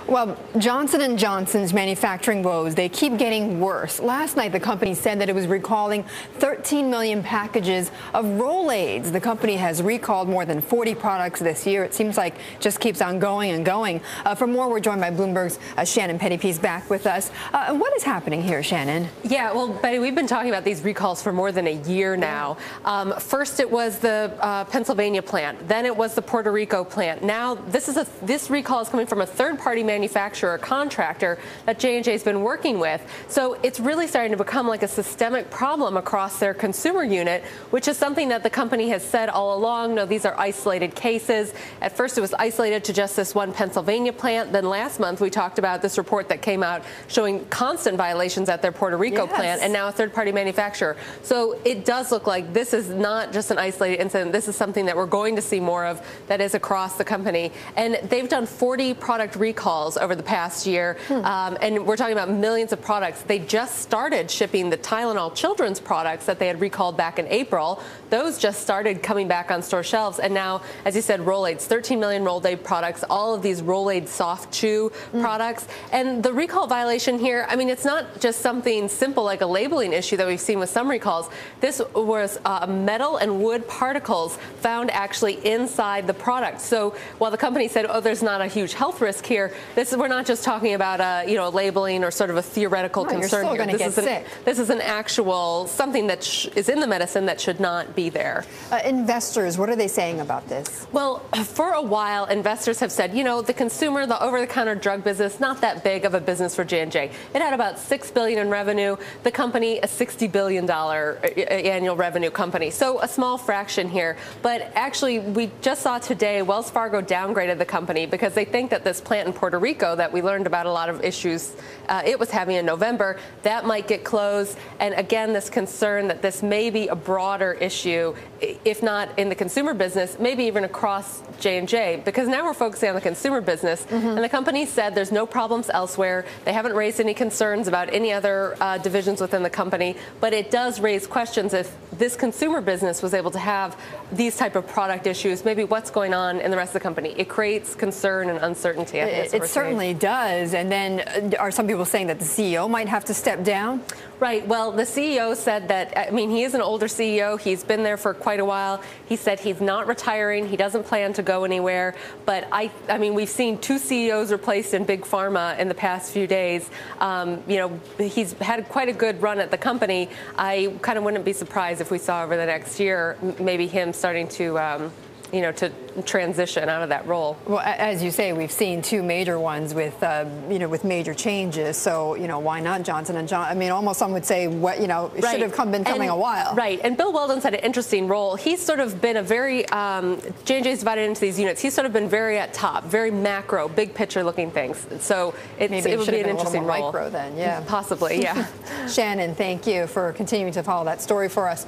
Well, Johnson & Johnson's manufacturing woes, they keep getting worse. Last night, the company said that it was recalling 13 million packages of Rolaids. The company has recalled more than 40 products this year. It seems like it just keeps on going and going. For more, we're joined by Bloomberg's Shannon Pettypiece back with us. What is happening here, Shannon? Yeah, well, Betty, we've been talking about these recalls for more than a year now. First, it was the Pennsylvania plant. Then it was the Puerto Rico plant. Now, this recall is coming from a third-party manufacturer or contractor that J&J has been working with. So it's really starting to become like a systemic problem across their consumer unit, which is something that the company has said all along. No, these are isolated cases. At first, it was isolated to just this one Pennsylvania plant. Then last month, we talked about this report that came out showing constant violations at their Puerto Rico plant, and now a third-party manufacturer. So it does look like this is not just an isolated incident. This is something that we're going to see more of that is across the company. And they've done 40 product recalls over the past year, and we're talking about millions of products. They just started shipping the Tylenol children's products that they had recalled back in April. Those just started coming back on store shelves, and now, as you said, Rolaids, 13 million Rolaids products, all of these Rolaids soft chew products. And the recall violation here, I mean, it's not just something simple like a labeling issue that we've seen with some recalls. This was metal and wood particles found actually inside the product. So while the company said, oh, there's not a huge health risk here, we're not just talking about labeling or sort of a theoretical concern you're still here. Get sick. This is an actual something that is in the medicine that should not be there. Investors, what are they saying about this? Well, for a while, investors have said, the consumer, the over-the-counter drug business, not that big of a business for J&J. It had about $6 billion in revenue. The company, a $60 billion annual revenue company. So a small fraction here. But actually, we just saw today Wells Fargo downgraded the company because they think that this plant in Puerto Rico that we learned about a lot of issues it was having in November, that might get closed. And again, this concern that this may be a broader issue, if not in the consumer business, maybe even across J&J, because now we're focusing on the consumer business. And the company said there's no problems elsewhere. They haven't raised any concerns about any other divisions within the company, but it does raise questions if this consumer business was able to have these type of product issues, maybe what's going on in the rest of the company. It creates concern and uncertainty. It certainly does. And then are some people saying that the CEO might have to step down? Right. Well, the CEO said that, I mean, he is an older CEO. He's been there for quite a while. He said he's not retiring. He doesn't plan to go anywhere. But I mean, we've seen 2 CEOs replaced in big pharma in the past few days. He's had quite a good run at the company. I kind of wouldn't be surprised if we saw over the next year maybe him starting to to transition out of that role. Well, as you say, we've seen 2 major ones with, with major changes. So, why not Johnson & Johnson? I mean, almost some would say, it should have been coming a while. Right. And Bill Weldon's had an interesting role. He's sort of been a very, J&J's divided into these units. He's sort of been very at top, very macro, big picture looking things. So it would be an interesting role. Micro then, yeah. Possibly, yeah. Shannon, thank you for continuing to follow that story for us.